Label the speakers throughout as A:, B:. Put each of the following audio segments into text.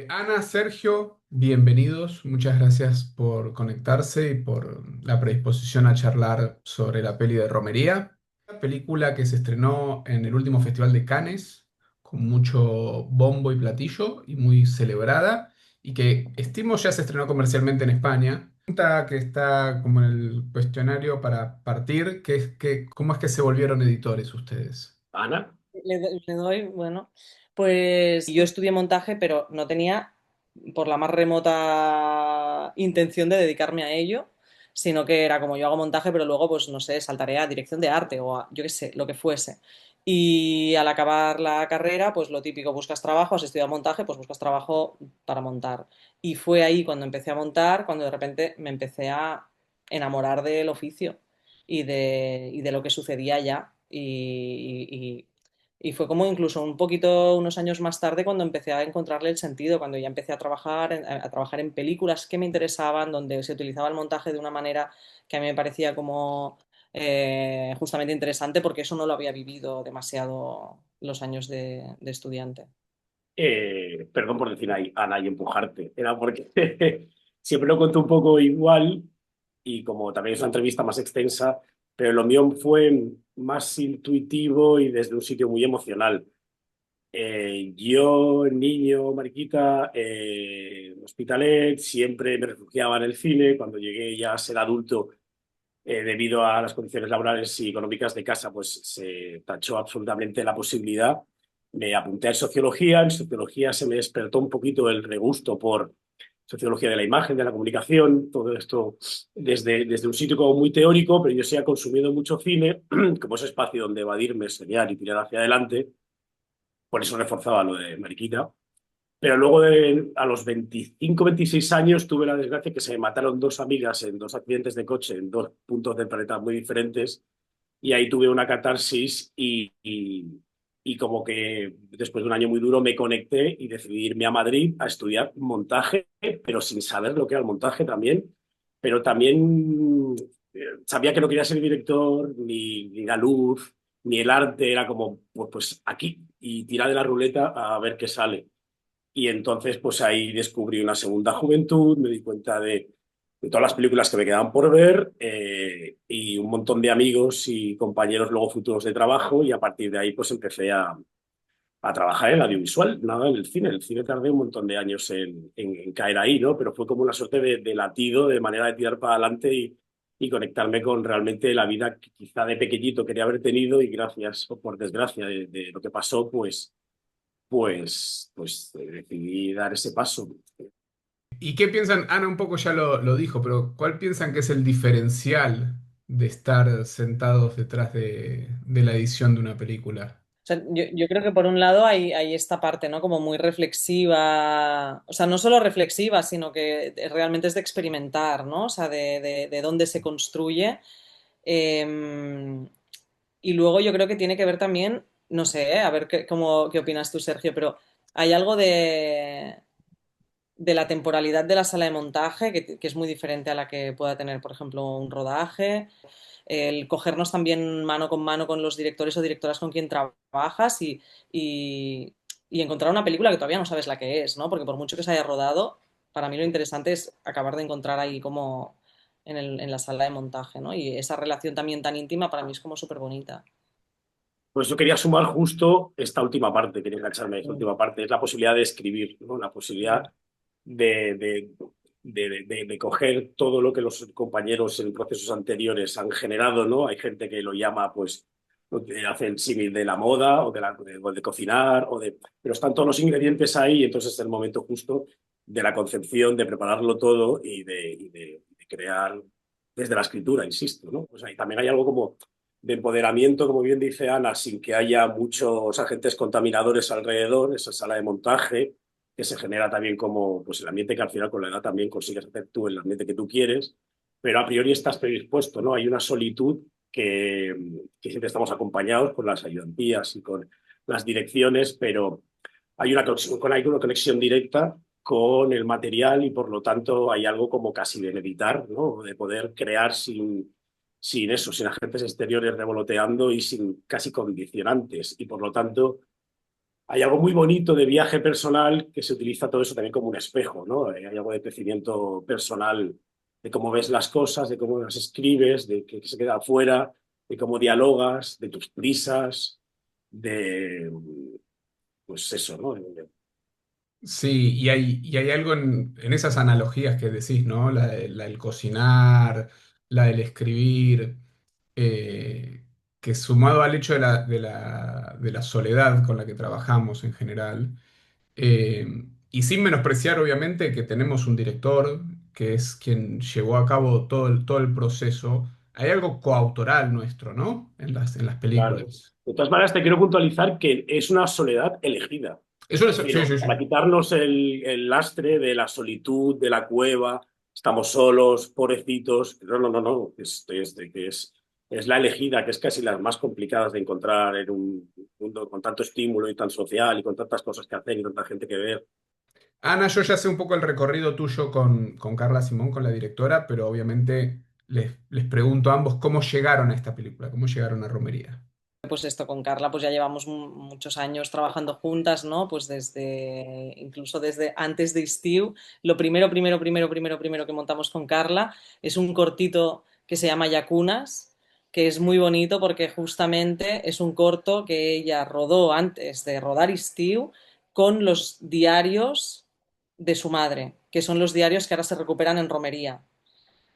A: Ana, Sergio, bienvenidos. Muchas gracias por conectarse y por la predisposición a charlar sobre la peli de Romería, una película que se estrenó en el último Festival de Cannes con mucho bombo y platillo y muy celebrada y que estimo ya se estrenó comercialmente en España. Pregunta que está como en el cuestionario para partir, que es que ¿cómo es que se volvieron editores ustedes?
B: Ana,
C: Le doy, bueno, pues yo estudié montaje, pero no tenía por la más remota intención de dedicarme a ello, sino que era como yo hago montaje, pero luego, pues no sé, saltaré a dirección de arte o a, yo qué sé, lo que fuese. Y al acabar la carrera, pues lo típico, buscas trabajo, has estudiado montaje, pues buscas trabajo para montar. Y fue ahí cuando empecé a montar, cuando de repente me empecé a enamorar del oficio y de lo que sucedía allá. Y fue como incluso un poquito, unos años más tarde, cuando empecé a encontrarle el sentido, cuando ya empecé a trabajar, a trabajar en películas que me interesaban, donde se utilizaba el montaje de una manera que a mí me parecía como justamente interesante, porque eso no lo había vivido demasiado los años de estudiante.
B: perdón por decir ahí, Ana, y empujarte. Era porque siempre lo cuento un poco igual y como también es una entrevista más extensa, pero lo mío fue más intuitivo y desde un sitio muy emocional. Yo, niño, mariquita, Hospitalet, siempre me refugiaba en el cine. Cuando llegué ya a ser adulto, debido a las condiciones laborales y económicas de casa, pues se tachó absolutamente la posibilidad. Me apunté a sociología. En sociología se me despertó un poquito el regusto por sociología de la imagen, de la comunicación, todo esto desde un sitio como muy teórico, pero yo seguía consumiendo mucho cine como ese espacio donde evadirme, soñar y tirar hacia adelante. Por eso reforzaba lo de Mariquita. Pero luego a los 25, 26 años tuve la desgracia que se me mataron dos amigas en dos accidentes de coche en dos puntos del planeta muy diferentes y ahí tuve una catarsis y como que después de un año muy duro me conecté y decidí irme a Madrid a estudiar montaje, pero sin saber lo que era el montaje también, pero también sabía que no quería ser director, ni la luz, ni el arte, era como, pues aquí y tirar de la ruleta a ver qué sale. Y entonces, pues ahí descubrí una segunda juventud, me di cuenta de todas las películas que me quedaban por ver y un montón de amigos y compañeros luego futuros de trabajo y a partir de ahí pues empecé a trabajar en el audiovisual, nada en el cine. El cine tardé un montón de años en caer ahí, ¿no? Pero fue como una suerte de latido, de manera de tirar para adelante y conectarme con realmente la vida que quizá de pequeñito quería haber tenido y gracias o por desgracia de lo que pasó, pues decidí dar ese paso.
A: ¿Y qué piensan? Ana un poco ya lo dijo, pero ¿cuál piensan que es el diferencial de estar sentados detrás de la edición de una película?
C: O sea, yo creo que por un lado hay esta parte, ¿no? Como muy reflexiva, o sea, no solo reflexiva, sino que realmente es de experimentar, ¿no? O sea, de dónde se construye. Eh, y luego yo creo que tiene que ver también, no sé, a ver qué opinas tú, Sergio, pero hay algo de la temporalidad de la sala de montaje que es muy diferente a la que pueda tener, por ejemplo, un rodaje, el cogernos también mano con mano con los directores o directoras con quien trabajas y, y encontrar una película que todavía no sabes la que es, ¿no? Porque por mucho que se haya rodado, para mí lo interesante es acabar de encontrar ahí como en la sala de montaje, ¿no? Y esa relación también tan íntima para mí es como súper bonita.
B: Pues yo quería sumar justo esta última parte, quería engancharme a esta última parte, es la posibilidad de escribir, ¿no? La posibilidad de, de, de coger todo lo que los compañeros en procesos anteriores han generado, ¿no? Hay gente que lo llama, pues, hace el símil de la moda o de cocinar, pero están todos los ingredientes ahí, y entonces es el momento justo de la concepción, de prepararlo todo y de crear desde la escritura, insisto, ¿no? Pues ahí también hay algo como de empoderamiento, como bien dice Ana, sin que haya muchos agentes contaminadores alrededor, esa sala de montaje, que se genera también como pues, el ambiente que al final con la edad también consigues hacer tú el ambiente que tú quieres, pero a priori estás predispuesto, ¿no? Hay una solitud que siempre estamos acompañados con las ayudantías y con las direcciones, pero hay una conexión directa con el material y por lo tanto hay algo como casi de meditar, ¿no? De poder crear sin eso, sin agentes exteriores revoloteando y sin casi condicionantes. Y por lo tanto hay algo muy bonito de viaje personal que se utiliza todo eso también como un espejo, ¿no? Hay algo de crecimiento personal, de cómo ves las cosas, de cómo las escribes, de qué se queda afuera, de cómo dialogas, de tus prisas, de, pues eso, ¿no?
A: Sí, y hay algo en esas analogías que decís, ¿no? La del cocinar, la del escribir, eh, que sumado al hecho de la soledad con la que trabajamos en general, eh, y sin menospreciar, obviamente, que tenemos un director que es quien llevó a cabo todo el proceso, hay algo coautoral nuestro, ¿no? En las
B: Claro.
A: películas.
B: De todas maneras, te quiero puntualizar que es una soledad elegida.
A: Eso es,
B: Es decir,
A: sí, sí,
B: para
A: sí.
B: quitarnos el lastre de la solitud, de la cueva, estamos solos, pobrecitos. No, no, no, no. Es la elegida, que es casi las más complicadas de encontrar en un mundo con tanto estímulo y tan social y con tantas cosas que hacer y tanta gente que ver.
A: Ana, yo ya sé un poco el recorrido tuyo con Carla Simón, con la directora, pero obviamente les pregunto a ambos cómo llegaron a esta película, cómo llegaron a Romería.
C: Pues esto con Carla, pues ya llevamos muchos años trabajando juntas, ¿no? Pues incluso desde antes de Steve. Lo primero que montamos con Carla es un cortito que se llama Yacunas, que es muy bonito porque justamente es un corto que ella rodó antes de rodar Steve con los diarios de su madre, que son los diarios que ahora se recuperan en Romería.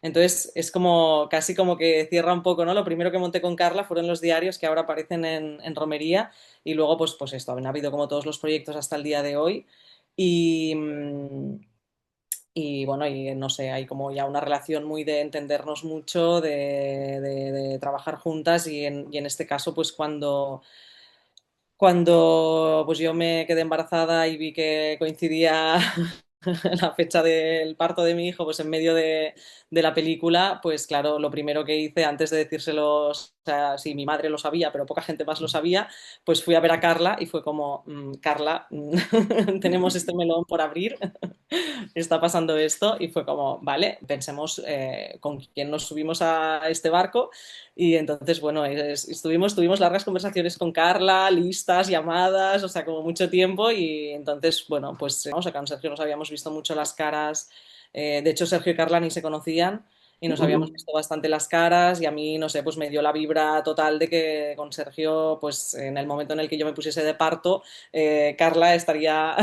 C: Entonces es como casi como que cierra un poco, ¿no? Lo primero que monté con Carla fueron los diarios que ahora aparecen en Romería y luego pues esto, han habido como todos los proyectos hasta el día de hoy y, y bueno, y no sé, hay como ya una relación muy de entendernos mucho, de trabajar juntas y en este caso pues cuando pues yo me quedé embarazada y vi que coincidía la fecha del parto de mi hijo, pues en medio de la película, pues claro, lo primero que hice antes de decírselos, o sea, sí, mi madre lo sabía, pero poca gente más lo sabía, pues fui a ver a Carla y fue como, Carla, tenemos este melón por abrir, está pasando esto, y fue como, vale, pensemos con quién nos subimos a este barco, y entonces, bueno, tuvimos largas conversaciones con Carla, listas, llamadas, o sea, como mucho tiempo, y entonces, bueno, pues, o sea, con Sergio nos habíamos visto mucho las caras, de hecho, Sergio y Carla ni se conocían, y nos habíamos visto bastante las caras y a mí, no sé, pues me dio la vibra total de que con Sergio, pues en el momento en el que yo me pusiese de parto, Carla estaría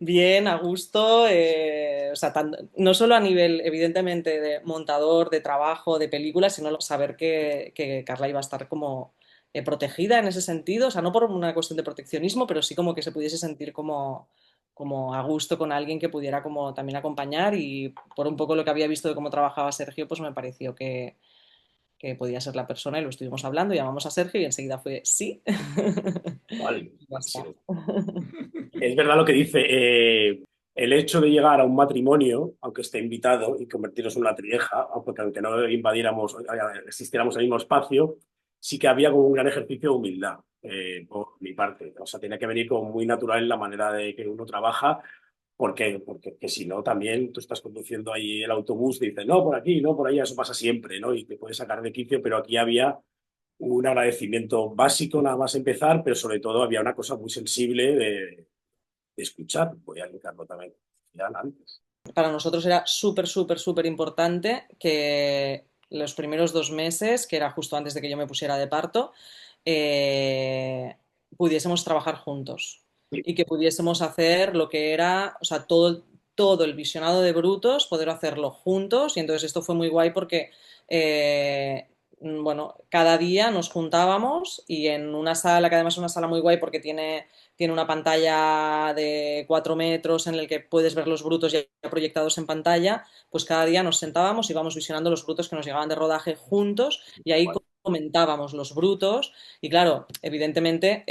C: bien, a gusto, o sea, no solo a nivel, evidentemente, de montador, de trabajo, de películas, sino saber que Carla iba a estar como protegida en ese sentido, o sea, no por una cuestión de proteccionismo, pero sí como que se pudiese sentir como a gusto con alguien que pudiera como también acompañar y por un poco lo que había visto de cómo trabajaba Sergio, pues me pareció que podía ser la persona y lo estuvimos hablando, llamamos a Sergio y enseguida fue sí.
B: Vale.
C: Ya está.
B: Es verdad lo que dice. El hecho de llegar a un matrimonio, aunque esté invitado, y convertirnos en una trieja, aunque no existiéramos en el mismo espacio, sí que había como un gran ejercicio de humildad por mi parte. O sea, tenía que venir como muy natural en la manera de que uno trabaja, porque que si no, también tú estás conduciendo ahí el autobús y dices, no, por aquí, no, por allá, eso pasa siempre, ¿no? Y te puedes sacar de quicio, pero aquí había un agradecimiento básico nada más empezar, pero sobre todo había una cosa muy sensible de escuchar. Voy a linkarlo también ya antes.
C: Para nosotros era súper importante que los primeros 2 meses, que era justo antes de que yo me pusiera de parto, eh, pudiésemos trabajar juntos
B: Sí,
C: y que pudiésemos hacer lo que era, o sea, todo el visionado de Brutos, poder hacerlo juntos. Y entonces esto fue muy guay porque, bueno, cada día nos juntábamos y en una sala, que además es una sala muy guay porque tiene una pantalla de 4 metros en el que puedes ver los brutos ya proyectados en pantalla, pues cada día nos sentábamos y íbamos visionando los brutos que nos llegaban de rodaje juntos y ahí
B: igual.
C: comentábamos los brutos y claro, evidentemente,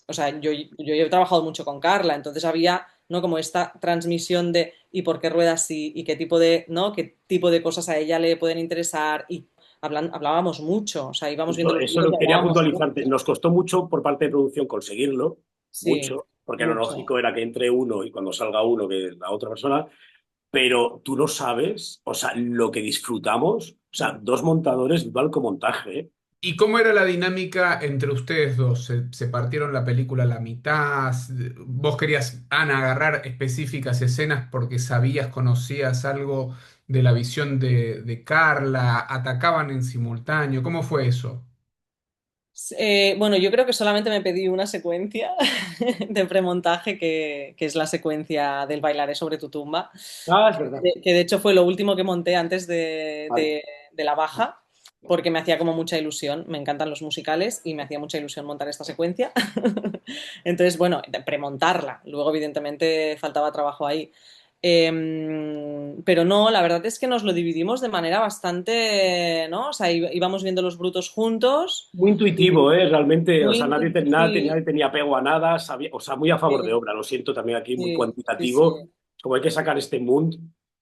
C: o sea, yo he trabajado mucho con Carla, entonces había, ¿no? Como esta transmisión de y por qué rueda así y qué tipo de, ¿no? Qué tipo de cosas a ella le pueden interesar y hablábamos mucho, o sea, íbamos viendo los
B: Eso
C: brutos
B: lo
C: y
B: quería
C: hablábamos
B: puntualizarte.
C: mucho.
B: Nos costó mucho por parte de producción conseguirlo,
C: Sí,
B: mucho, porque lo
C: mucho.
B: lógico era que entre uno y cuando salga uno que la otra persona, pero tú no sabes, o sea, lo que disfrutamos, o sea, dos montadores, igual con montaje, ¿eh?
A: ¿Y cómo era la dinámica entre ustedes dos? ¿Se partieron la película a la mitad? ¿Vos querías, Ana, agarrar específicas escenas porque sabías, conocías algo de la visión de Carla? ¿Atacaban en simultáneo? ¿Cómo fue eso?
C: Bueno, yo creo que solamente me pedí una secuencia de premontaje que es la secuencia del bailaré sobre tu tumba,
B: Ah, es verdad.
C: que de hecho fue lo último que monté antes de,
B: Vale.
C: de la baja, porque me hacía como mucha ilusión, me encantan los musicales y me hacía mucha ilusión montar esta secuencia. Entonces, bueno, premontarla, luego evidentemente faltaba trabajo ahí. Pero no, la verdad es que nos lo dividimos de manera bastante, ¿no? O sea, íbamos viendo los brutos juntos.
B: Muy intuitivo, ¿eh? Realmente, o
C: Muy
B: sea,
C: sí,
B: nadie tenía apego a nada, o sea, muy a favor de
C: sí,
B: obra, lo siento también aquí, muy
C: sí, sí, sí.
B: cuantitativo, como hay que sacar este mood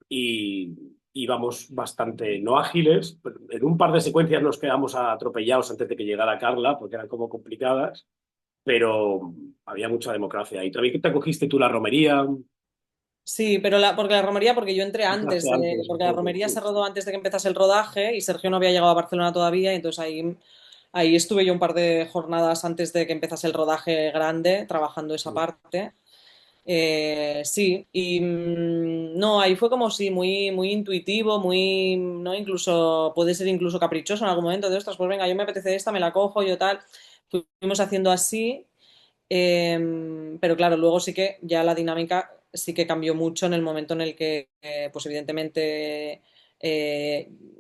B: y íbamos bastante no ágiles, pero en un par de secuencias nos quedamos atropellados antes de que llegara Carla, porque eran como complicadas, pero había mucha democracia. Y también que te cogiste tú la romería,
C: Sí, pero porque la romería, porque yo entré antes,
B: entraste antes,
C: porque la
B: joder,
C: romería se
B: sí.
C: rodó antes de que empezase el rodaje y Sergio no había llegado a Barcelona todavía, y entonces ahí estuve yo un par de jornadas antes de que empezase el rodaje grande, trabajando esa parte. Sí, y no, ahí fue como sí, muy, muy intuitivo, muy, ¿no? Incluso, puede ser incluso caprichoso en algún momento de, ostras, pues venga, yo me apetece esta, me la cojo, yo tal. Fuimos haciendo así, pero claro, luego sí que ya la dinámica sí que cambió mucho en el momento en el que, pues evidentemente,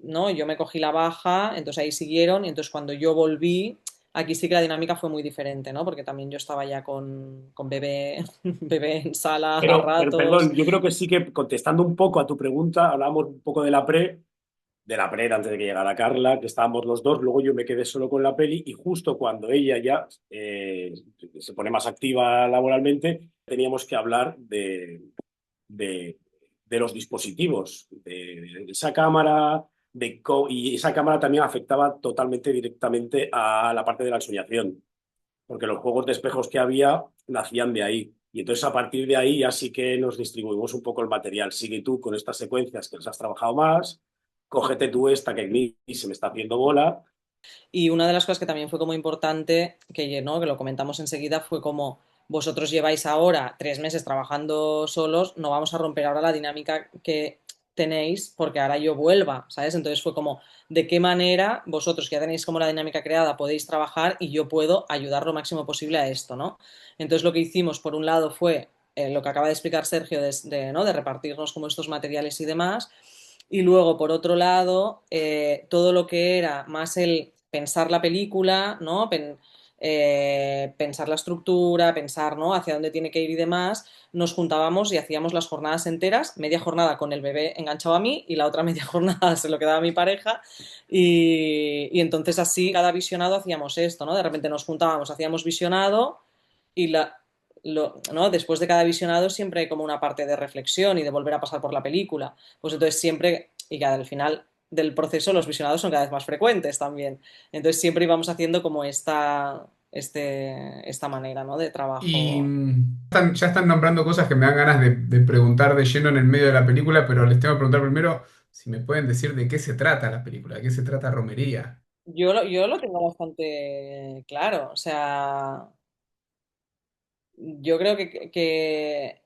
C: no, yo me cogí la baja, entonces ahí siguieron, y entonces cuando yo volví, aquí sí que la dinámica fue muy diferente, ¿no? Porque también yo estaba ya con bebé, bebé en sala a
B: Pero
C: ratos.
B: perdón, yo creo que sí que contestando un poco a tu pregunta, hablábamos un poco de la pre antes de que llegara Carla, que estábamos los dos, luego yo me quedé solo con la peli y justo cuando ella ya se pone más activa laboralmente, teníamos que hablar de, de los dispositivos, de esa cámara, y esa cámara también afectaba totalmente directamente a la parte de la ensoñación, porque los juegos de espejos que había nacían de ahí. Y entonces a partir de ahí ya sí que nos distribuimos un poco el material. Sigue tú con estas secuencias que las has trabajado más, cógete tú esta que a mí se me está haciendo bola.
C: Y una de las cosas que también fue como importante, ¿no? Que lo comentamos enseguida, fue como vosotros lleváis ahora 3 meses trabajando solos, no vamos a romper ahora la dinámica que tenéis porque ahora yo vuelva, ¿sabes? Entonces fue como, ¿de qué manera vosotros que ya tenéis como la dinámica creada podéis trabajar y yo puedo ayudar lo máximo posible a esto, ¿no? Entonces lo que hicimos por un lado fue lo que acaba de explicar Sergio ¿no? De repartirnos como estos materiales y demás. Y luego, por otro lado, todo lo que era más el pensar la película, ¿no? Pensar la estructura, pensar, ¿no? Hacia dónde tiene que ir y demás, nos juntábamos y hacíamos las jornadas enteras, media jornada con el bebé enganchado a mí y la otra media jornada se lo quedaba a mi pareja y entonces así cada visionado hacíamos esto, ¿no? De repente nos juntábamos, hacíamos visionado y ¿no? Después de cada visionado siempre hay como una parte de reflexión y de volver a pasar por la película. Pues entonces siempre, y que al final del proceso los visionados son cada vez más frecuentes también. Entonces siempre íbamos haciendo como esta manera, ¿no? De
A: Y
C: trabajo.
A: ya están nombrando cosas que me dan ganas de preguntar de lleno en el medio de la película, pero les tengo que preguntar primero si me pueden decir de qué se trata la película, de qué se trata Romería.
C: Yo lo tengo bastante claro, o sea, yo creo que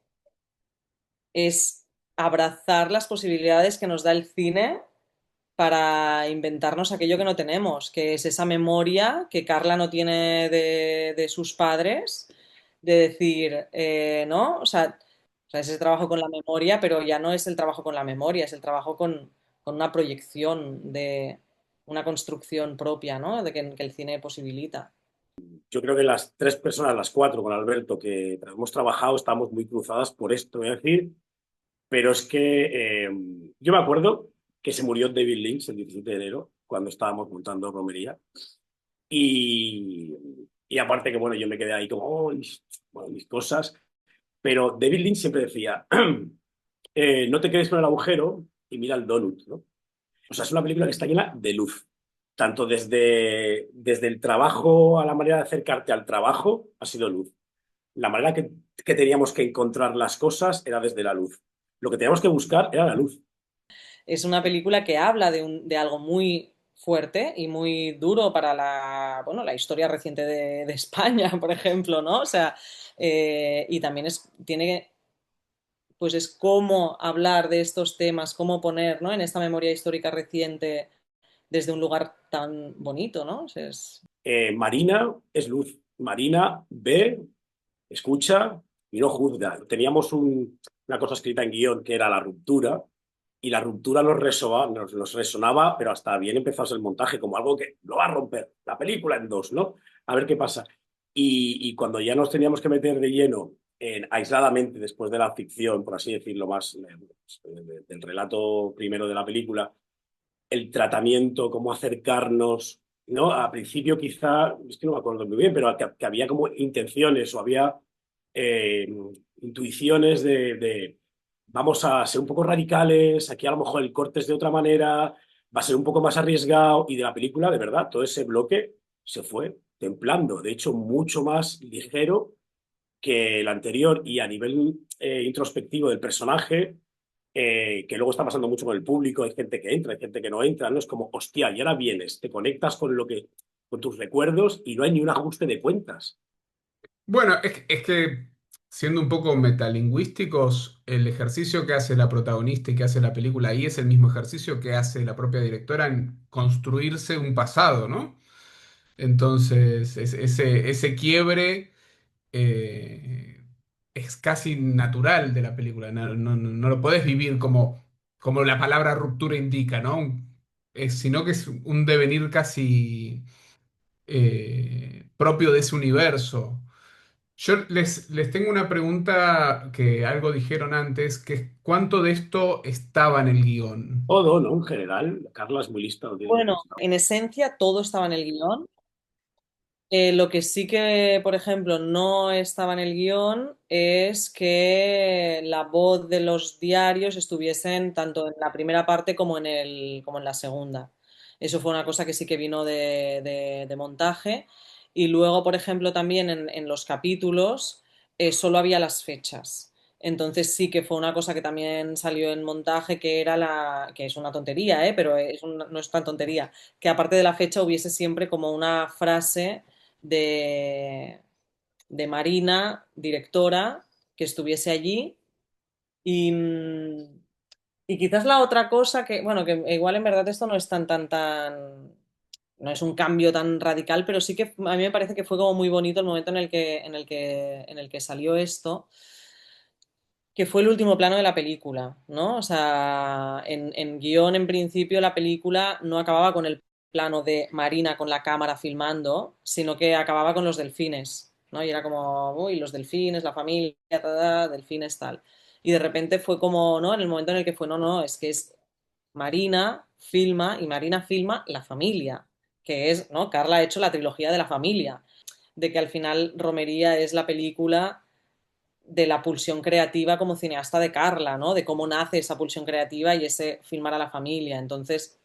C: es abrazar las posibilidades que nos da el cine para inventarnos aquello que no tenemos, que es esa memoria que Carla no tiene de sus padres, de decir, ¿no? O sea, es ese trabajo con la memoria, pero ya no es el trabajo con la memoria, es el trabajo con una proyección de una construcción propia, ¿no? Que el cine posibilita.
B: Yo creo que las tres personas, las cuatro con Alberto, que hemos trabajado, estamos muy cruzadas por esto, voy a decir, pero es que yo me acuerdo que se murió David Lynch el 17 de enero, cuando estábamos montando Romería. Y, y aparte que, bueno, yo me quedé ahí como, oh, bueno, mis cosas. Pero David Lynch siempre decía, no te quedes con el agujero y mira el donut, ¿no? O sea, es una película que está llena de luz. Tanto desde el trabajo a la manera de acercarte al trabajo, ha sido luz. La manera que teníamos que encontrar las cosas era desde la luz. Lo que teníamos que buscar era la luz.
C: Es una película que habla de algo muy fuerte y muy duro para bueno, la historia reciente de España, por ejemplo, ¿no? O sea, y también pues es cómo hablar de estos temas, cómo poner, ¿no? En esta memoria histórica reciente desde un lugar tan bonito, ¿no? O sea,
B: Marina es luz. Marina ve, escucha y no juzga. Teníamos una cosa escrita en guión que era la ruptura, y la ruptura nos resonaba, pero hasta bien empezado el montaje, como algo que lo va a romper la película en dos, ¿no? A ver qué pasa. Y cuando ya nos teníamos que meter de lleno aisladamente, después de la ficción, por así decirlo, más del relato primero de la película, el tratamiento, cómo acercarnos, ¿no? A principio quizá, es que no me acuerdo muy bien, pero que había como intenciones o había eh, intuiciones de vamos a ser un poco radicales, aquí a lo mejor el corte es de otra manera, va a ser un poco más arriesgado, y de la película, de verdad, todo ese bloque se fue templando, de hecho, mucho más ligero que el anterior, y a nivel introspectivo del personaje, que luego está pasando mucho con el público, hay gente que entra, hay gente que no entra, ¿no? Es como, hostia, y ahora vienes, te conectas con tus recuerdos y no hay ni un ajuste de cuentas.
A: Bueno, es que siendo un poco metalingüísticos, el ejercicio que hace la protagonista y que hace la película ahí es el mismo ejercicio que hace la propia directora en construirse un pasado, ¿no? Entonces, ese quiebre es casi natural de la película. No lo podés vivir como la palabra ruptura indica, ¿no? Sino que es un devenir casi propio de ese universo. Yo les tengo una pregunta que algo dijeron antes, que es ¿cuánto de esto estaba en el guión?
B: Todo, ¿no? En general, Carla es muy lista, lo tiene todo
C: bueno,
B: pensado.
C: en esencia todo estaba en el guión. Lo que sí que, por ejemplo, no estaba en el guión es que la voz de los diarios estuviesen tanto en la primera parte como como en la segunda. Eso fue una cosa que sí que vino de montaje. Y luego, por ejemplo, también en los capítulos solo había las fechas. Entonces sí que fue una cosa que también salió en montaje, que era que es una tontería, pero no es tan tontería, que aparte de la fecha hubiese siempre como una frase de, de Marina, directora, que estuviese allí. Y, y quizás la otra cosa que, bueno, que igual en verdad esto no es no es un cambio tan radical, pero sí que a mí me parece que fue como muy bonito el momento en el que salió esto, que fue el último plano de la película, ¿no? O sea, en guión, en principio, la película no acababa con el plano de Marina con la cámara filmando, sino que acababa con los delfines, ¿no? Y era como, uy, los delfines, la familia, delfines, tal. Y de repente fue como, ¿no? En el momento en el que fue, no, no, es que es Marina filma y Marina filma la familia, que es, ¿no? Carla ha hecho la trilogía de la familia, de que al final Romería es la película de la pulsión creativa como cineasta de Carla, ¿no? De cómo nace esa pulsión creativa y ese filmar a la familia. Entonces,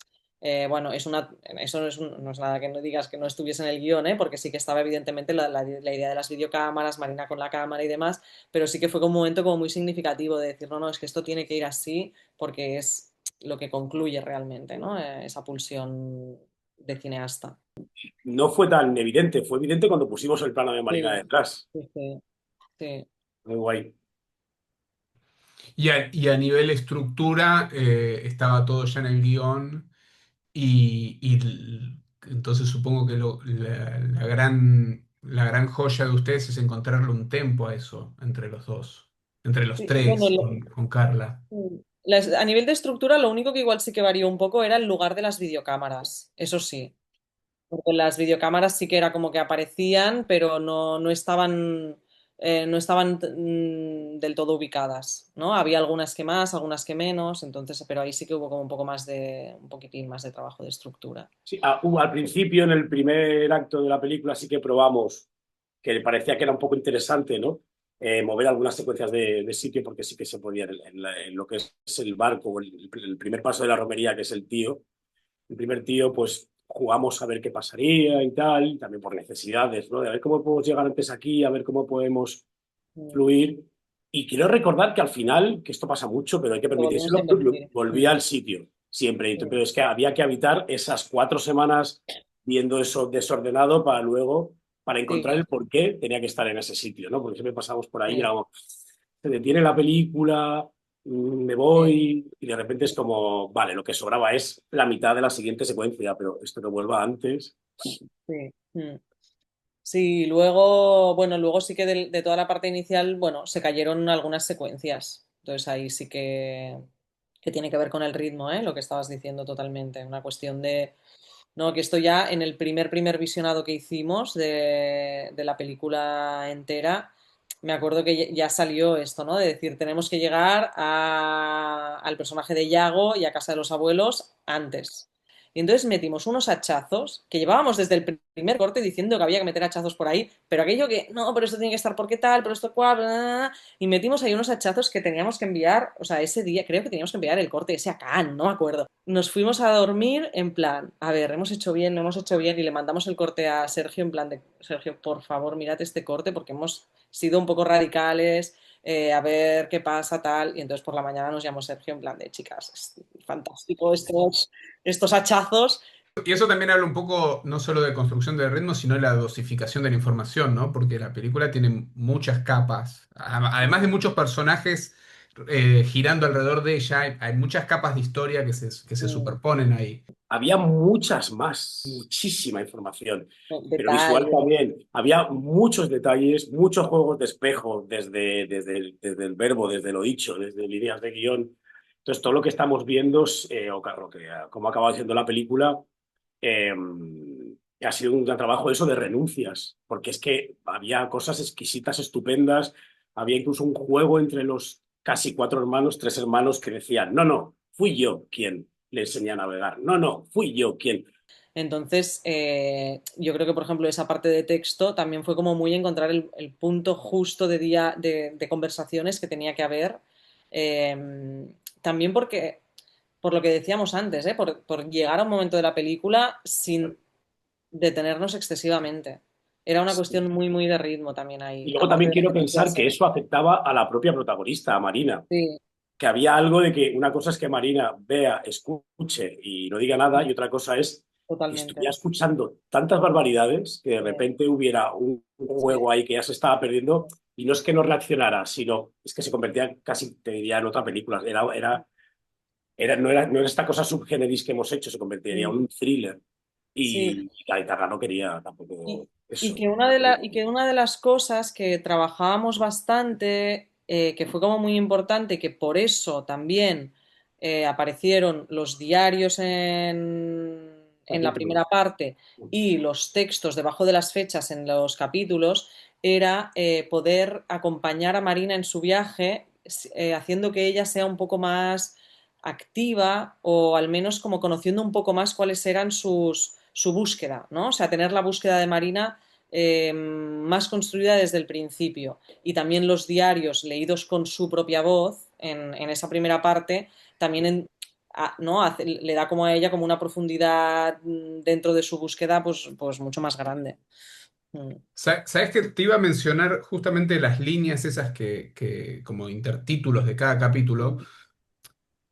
C: bueno, eso no es nada que no digas que no estuviese en el guión, ¿eh? Porque sí que estaba evidentemente la idea de las videocámaras, Marina con la cámara y demás, pero sí que fue como un momento como muy significativo de decir, no, no, es que esto tiene que ir así porque es lo que concluye realmente, ¿no? Esa pulsión de cineasta.
B: No fue tan evidente, fue evidente cuando pusimos el plano de Marina
C: Sí,
B: detrás.
C: sí, sí, sí.
B: Muy guay.
A: Y a nivel estructura, estaba todo ya en el guión entonces supongo que la gran joya de ustedes es encontrarle un tempo a eso entre los dos, entre los
C: Sí, bueno,
A: tres, con Carla.
C: A nivel de estructura, lo único que igual sí que varió un poco era el lugar de las videocámaras, eso sí. Porque las videocámaras sí que era como que aparecían, pero no estaban del todo ubicadas, ¿no? Había algunas que más, algunas que menos, entonces, pero ahí sí que hubo como un poquitín más de trabajo de estructura.
B: Sí, al principio, en el primer acto de la película, sí que probamos, que parecía que era un poco interesante, ¿no? Mover algunas secuencias de sitio, porque sí que se podía en lo que es el barco, o el primer paso de la romería, que es el tío. El primer tío, pues jugamos a ver qué pasaría y tal, también por necesidades, ¿no? De a ver cómo podemos llegar antes aquí, a ver cómo podemos
C: Mm.
B: fluir. Y quiero recordar que al final, que esto pasa mucho, pero hay que
C: Lo volvimos a
B: permitírselo,
C: invertir.
B: volvía al sitio. siempre.
C: Sí,
B: Pero es que había que habitar esas 4 semanas viendo eso desordenado para luego, para encontrar
C: sí,
B: el por qué tenía que estar en ese sitio, ¿no? Porque siempre pasamos por ahí y era
C: sí,
B: como, se detiene la película, me
C: sí,
B: voy y de repente es como, vale, lo que sobraba es la mitad de la siguiente secuencia, pero esto que vuelva antes.
C: sí. Sí, luego, bueno, luego sí que de toda la parte inicial, bueno, se cayeron algunas secuencias. Entonces ahí sí que tiene que ver con el ritmo, ¿eh? Lo que estabas diciendo totalmente. Una cuestión de, no, que esto ya en el primer visionado que hicimos de la película entera, me acuerdo que ya salió esto, ¿no? De decir, tenemos que llegar al personaje de Yago y a casa de los abuelos antes. Y entonces metimos unos hachazos que llevábamos desde el primer corte diciendo que había que meter hachazos por ahí, pero aquello que, no, pero esto tiene que estar porque tal, pero esto cual, bla, bla, bla, y metimos ahí unos hachazos que teníamos que enviar, o sea, ese día creo que teníamos que enviar el corte ese a Cannes, no me acuerdo. Nos fuimos a dormir en plan, a ver, hemos hecho bien, no hemos hecho bien, y le mandamos el corte a Sergio en plan de, Sergio, por favor, mírate este corte porque hemos sido un poco radicales, a ver qué pasa, tal, y entonces por la mañana nos llamó Sergio en plan de, chicas, es fantástico estos hachazos.
A: Y eso también habla un poco no solo de construcción de ritmo, sino de la dosificación de la información, ¿no? Porque la película tiene muchas capas. Además de muchos personajes girando alrededor de ella, hay muchas capas de historia que se
C: Mm,
A: superponen ahí.
B: Había muchas más, muchísima información, pero visual
C: detalles.
B: también. Había muchos detalles, muchos juegos de espejo desde el verbo, desde lo dicho, desde líneas de guión. Entonces, todo lo que estamos viendo, como ha acabado siendo la película, eh, ha sido un gran trabajo eso de renuncias, porque es que había cosas exquisitas, estupendas, había incluso un juego entre los casi 4 hermanos, 3 hermanos que decían, no, no, fui yo quien le enseñé a navegar, no, no, fui yo quien.
C: Entonces, yo creo que, por ejemplo, esa parte de texto también fue como muy encontrar el punto justo de conversaciones que tenía que haber. También porque, por lo que decíamos antes, por llegar a un momento de la película sin detenernos excesivamente. Era una
B: Sí.
C: cuestión muy, muy de ritmo también
B: Y
C: ahí,
B: luego
C: aparte
B: también
C: de
B: quiero pensar
C: renunciarse.
B: que eso afectaba a la propia protagonista, a Marina,
C: Sí,
B: que había algo de que una cosa es que Marina vea, escuche y no diga nada, y otra cosa es que
C: totalmente.
B: estuviera escuchando tantas barbaridades que de
C: Sí,
B: repente hubiera un
C: sí,
B: juego ahí que ya se estaba perdiendo, y no es que no reaccionara, sino es que se convertía casi, te diría, en otra película. No era esta cosa subgeneris que hemos hecho, se convertiría en
C: mm,
B: un thriller.
C: sí.
B: Y Gaitaca no quería
C: Y,
B: tampoco
C: y
B: eso.
C: que y que una de las cosas que trabajábamos bastante, que fue como muy importante, que por eso también aparecieron los diarios en la primera
B: Capítulos.
C: parte y los textos debajo de las fechas en los capítulos, era poder acompañar a Marina en su viaje, haciendo que ella sea un poco más activa o al menos como conociendo un poco más cuáles eran su búsqueda, ¿no? O sea, tener la búsqueda de Marina más construida desde el principio. Y también los diarios leídos con su propia voz en esa primera parte, también ¿no? Le da como a ella como una profundidad dentro de su búsqueda pues mucho más grande. Mm,
A: ¿Sabes que te iba a mencionar justamente las líneas esas como intertítulos de cada capítulo,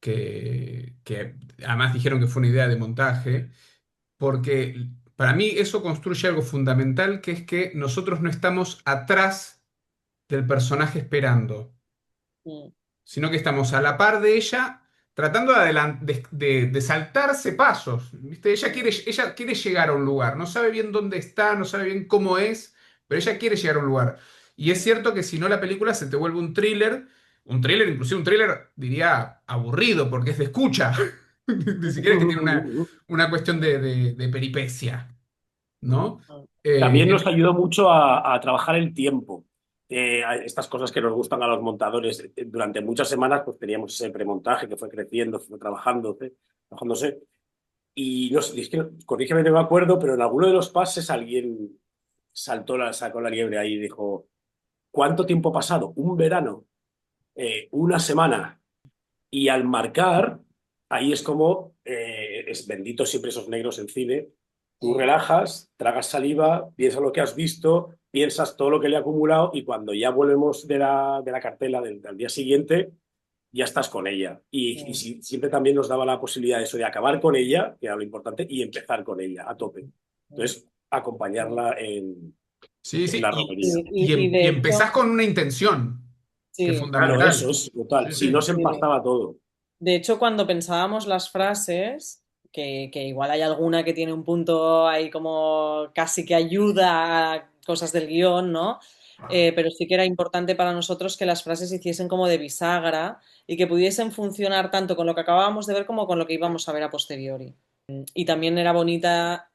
A: que además dijeron que fue una idea de montaje? Porque para mí eso construye algo fundamental, que es que nosotros no estamos atrás del personaje esperando,
C: mm,
A: sino que estamos a la par de ella, tratando de saltarse pasos. ¿Viste? Ella quiere llegar a un lugar, no sabe bien dónde está, no sabe bien cómo es, pero ella quiere llegar a un lugar. Y es cierto que si no la película se te vuelve un thriller, inclusive un thriller, diría, aburrido, porque es de escucha. Ni siquiera es que tiene una cuestión de peripecia, ¿no?
C: mm,
B: También
A: Eh,
B: nos ayudó mucho a trabajar el tiempo. A estas cosas que nos gustan a los montadores. Durante muchas semanas pues teníamos ese premontaje que fue creciendo, fue trabajándose. Y no sé, es que, corrígeme, no me acuerdo, pero en alguno de los pases alguien sacó la liebre ahí y dijo, ¿cuánto tiempo ha pasado? Un verano, una semana. Y al marcar, ahí es como, es bendito siempre esos negros en cine, tú
C: sí.
B: relajas, tragas saliva, piensas lo que has visto, piensas todo lo que le ha acumulado y cuando ya volvemos de la cartela del día siguiente, ya estás con ella. Y
C: sí,
B: siempre también nos daba la posibilidad de eso, de acabar con ella, que era lo importante, y empezar con ella a tope.
C: sí,
B: Entonces, acompañarla
A: Sí,
B: en
A: sí,
B: la romería.
C: y de
A: y
C: hecho,
A: empezás con una intención, que es
C: sí,
B: Claro, eso
A: fundamental.
B: es total.
A: Sí,
B: Si no
A: sí.
B: se
C: sí.
B: empastaba todo.
C: De hecho, cuando pensábamos las frases, que igual hay alguna que tiene un punto ahí como casi que ayuda a cosas del guión, ¿no? Pero sí que era importante para nosotros que las frases se hiciesen como de bisagra y que pudiesen funcionar tanto con lo que acabábamos de ver como con lo que íbamos a ver a posteriori. Y también era bonita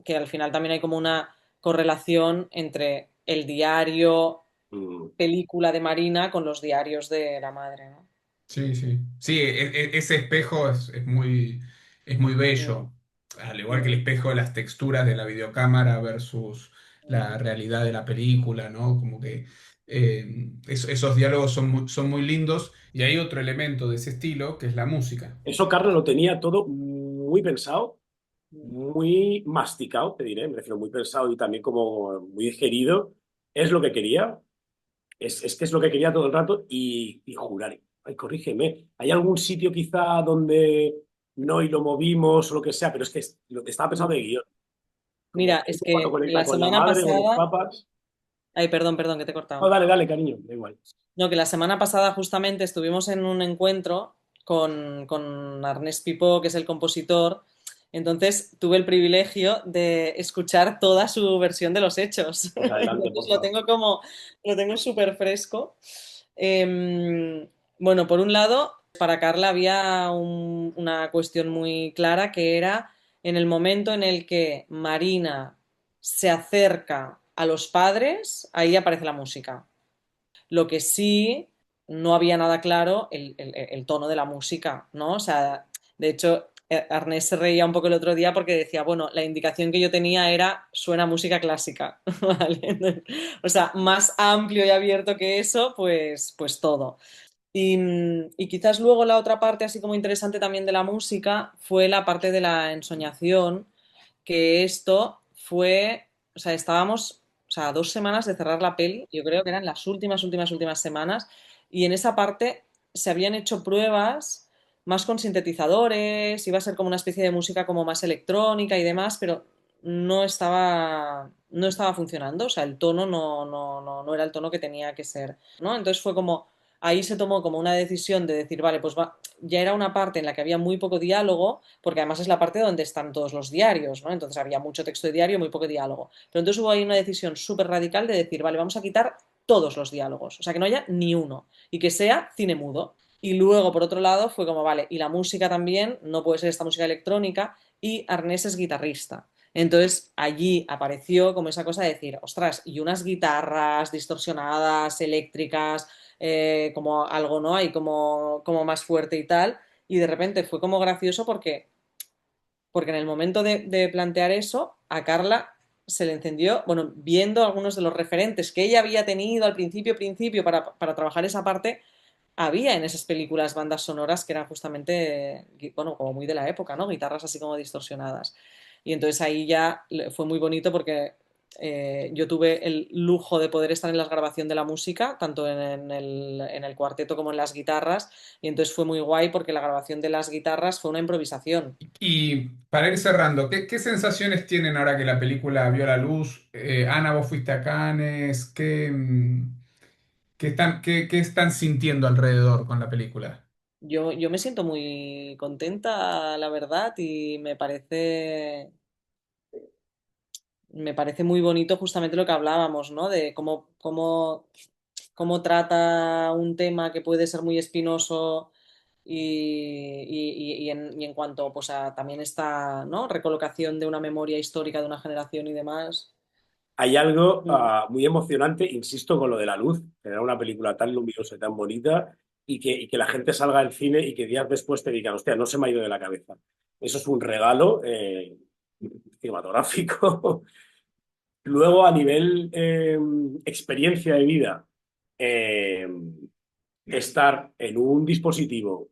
C: que al final también hay como una correlación entre el diario,
B: Mm.
C: película de Marina con los diarios de la madre, ¿no?
A: Sí, sí. Sí, ese espejo es muy
C: Mm,
A: bello. Al igual que el
C: mm,
A: espejo de las texturas de la videocámara versus
C: mm.
A: la realidad de la película, ¿no? Como que esos diálogos son muy lindos. Y hay otro elemento de ese estilo, que es la música.
B: Eso Carlos lo tenía todo muy pensado,
C: Mm.
B: muy masticado, te diré, me refiero muy pensado y también como muy digerido. Es lo que quería, es que es lo que quería todo el rato y jurar. Ay, corrígeme, ¿hay algún sitio quizá donde no y lo movimos o lo que sea? Pero es que lo que estaba pensado de guión. Como
C: Mira,
B: que
C: es
B: cuando
C: que
B: conecta
C: la
B: con la
C: semana
B: madre, con los
C: pasada,
B: papas.
C: ay, perdón, que te he
B: No,
C: cortado.
B: dale, dale, cariño, da igual.
C: No, que la semana pasada justamente estuvimos en un encuentro con Ernest Pipó, que es el compositor. Entonces tuve el privilegio de escuchar toda su versión de los hechos.
B: Pues adelante,
C: Entonces
B: porfa.
C: lo tengo súper fresco. Bueno, por un lado, para Carla había una cuestión muy clara que era en el momento en el que Marina se acerca a los padres, ahí aparece la música. Lo que sí, no había nada claro el tono de la música, ¿no? O sea, de hecho, Ernest se reía un poco el otro día porque decía, bueno, la indicación que yo tenía era suena música clásica, ¿vale? O sea, más amplio y abierto que eso, pues todo. Y quizás luego la otra parte, así como interesante también de la música, fue la parte de la ensoñación, que esto fue, o sea, estábamos, o sea, a 2 semanas de cerrar la peli, yo creo que eran las últimas semanas, y en esa parte se habían hecho pruebas más con sintetizadores, iba a ser como una especie de música como más electrónica y demás, pero no estaba funcionando, o sea, el tono no era el tono que tenía que ser, ¿no? Entonces fue como ahí se tomó como una decisión de decir, vale, pues ya era una parte en la que había muy poco diálogo, porque además es la parte donde están todos los diarios, ¿no? Entonces había mucho texto de diario y muy poco diálogo. Pero entonces hubo ahí una decisión súper radical de decir, vale, vamos a quitar todos los diálogos, o sea, que no haya ni uno, y que sea cine mudo. Y luego, por otro lado, fue como, vale, y la música también, no puede ser esta música electrónica, y Arnés es guitarrista. Entonces allí apareció como esa cosa de decir, ostras, y unas guitarras distorsionadas, eléctricas, como algo, ¿no? Ahí como más fuerte y tal. Y de repente fue como gracioso porque en el momento de plantear eso, a Carla se le encendió, bueno, viendo algunos de los referentes que ella había tenido al principio para trabajar esa parte, había en esas películas bandas sonoras que eran justamente, bueno, como muy de la época, ¿no? Guitarras así como distorsionadas. Y entonces ahí ya fue muy bonito porque yo tuve el lujo de poder estar en la grabación de la música, tanto en el cuarteto como en las guitarras, y entonces fue muy guay porque la grabación de las guitarras fue una improvisación.
A: Y para ir cerrando, ¿qué sensaciones tienen ahora que la película vio la luz? Ana, vos fuiste a Cannes, qué están sintiendo alrededor con la película?
C: Yo me siento muy contenta, la verdad, y me parece muy bonito justamente lo que hablábamos, ¿no? De cómo trata un tema que puede ser muy espinoso y en cuanto pues, a también esta, ¿no? Recolocación de una memoria histórica de una generación y demás.
B: Hay algo
C: Mm.
B: muy emocionante, insisto, con lo de la luz, que era una película tan luminosa y tan bonita, y que la gente salga del cine y que días después te digan, hostia, no se me ha ido de la cabeza. Eso es un regalo cinematográfico. Luego, a nivel experiencia de vida, eh, estar en un dispositivo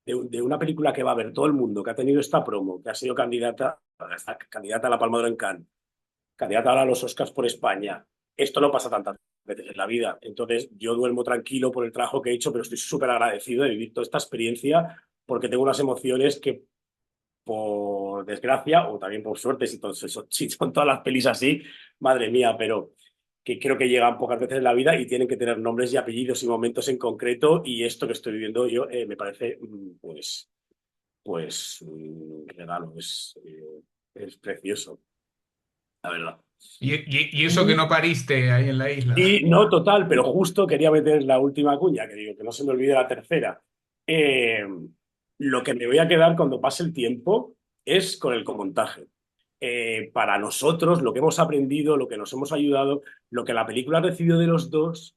B: de una película que va a ver todo el mundo, que ha tenido esta promo, que ha sido candidata a la Palma de Oro en Cannes, candidata ahora a los Oscars por España. Esto no pasa tantas veces en la vida. Entonces, yo duermo tranquilo por el trabajo que he hecho, pero estoy súper agradecido de vivir toda esta experiencia porque tengo unas emociones que, por desgracia, o también por suerte, si son todas las pelis así, madre mía, pero que creo que llegan pocas veces en la vida y tienen que tener nombres y apellidos y momentos en concreto, y esto que estoy viviendo yo me parece, pues, un regalo, es precioso, la verdad.
A: Y eso que no pariste ahí en la isla.
B: Y no total, pero justo quería meter la última cuña, que digo que no se me olvide la tercera. Eh, lo que me voy a quedar cuando pase el tiempo es con el comontaje. Para nosotros, lo que hemos aprendido, lo que nos hemos ayudado, lo que la película ha recibido de los dos.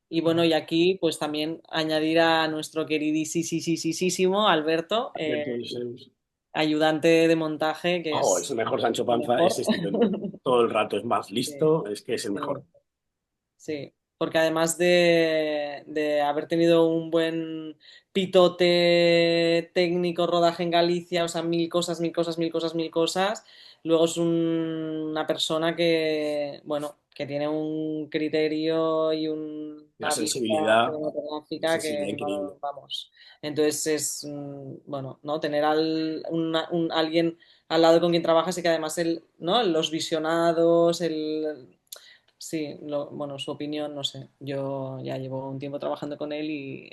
C: Y bueno, y aquí pues también añadir a nuestro queridísimo Alberto,
B: Alberto Vicens.
C: ayudante de montaje, que
B: Oh, es
C: es
B: el mejor Sancho
C: lo
B: Panza, es
C: mejor.
B: estupendo. Todo el rato es más
C: Sí,
B: listo, es que es el
C: sí.
B: mejor.
C: Sí, porque además de haber tenido un buen pitote técnico, rodaje en Galicia, o sea, mil cosas, mil cosas, mil cosas, mil cosas, luego es una persona que, bueno, que tiene un criterio y
B: La
C: una vista
B: sensibilidad, una
C: cinematográfica que
B: sensibilidad increíble.
C: no, vamos. Entonces es, bueno, ¿no? Tener alguien al lado con quien trabajas y que además él, ¿no? Los visionados, sí, bueno, su opinión, no sé. Yo ya llevo un tiempo trabajando con él y,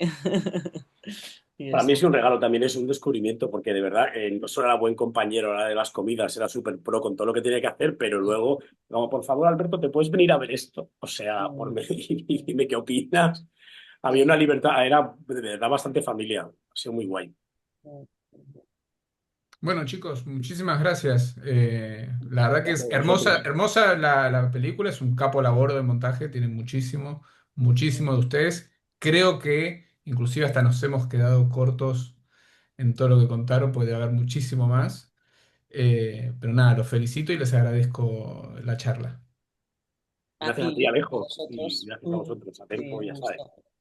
C: y
B: Para mí
C: eso.
B: es un regalo, también es un descubrimiento, porque de verdad no solo era buen compañero a la hora de las comidas, era súper pro con todo lo que tenía que hacer, pero luego, como por favor, Alberto, ¿te puedes venir a ver esto? O sea,
C: Mm,
B: y dime qué opinas. Había
C: sí,
B: una libertad, era de verdad bastante familiar, ha sido muy guay.
C: mm,
A: Bueno, chicos, muchísimas gracias. La verdad que es
B: Gracias a
A: hermosa,
B: vosotros.
A: hermosa la película, es un capo labor de montaje, tiene muchísimo, muchísimo de ustedes. Creo que inclusive hasta nos hemos quedado cortos en todo lo que contaron, puede haber muchísimo más. Pero nada, los felicito y les agradezco la charla.
C: a
B: Gracias a ti,
C: ti, a
B: Alejo, y
C: vosotros.
B: gracias a vosotros,
C: Sí,
B: Atenco,
C: un
B: ya sabes.
C: gusto.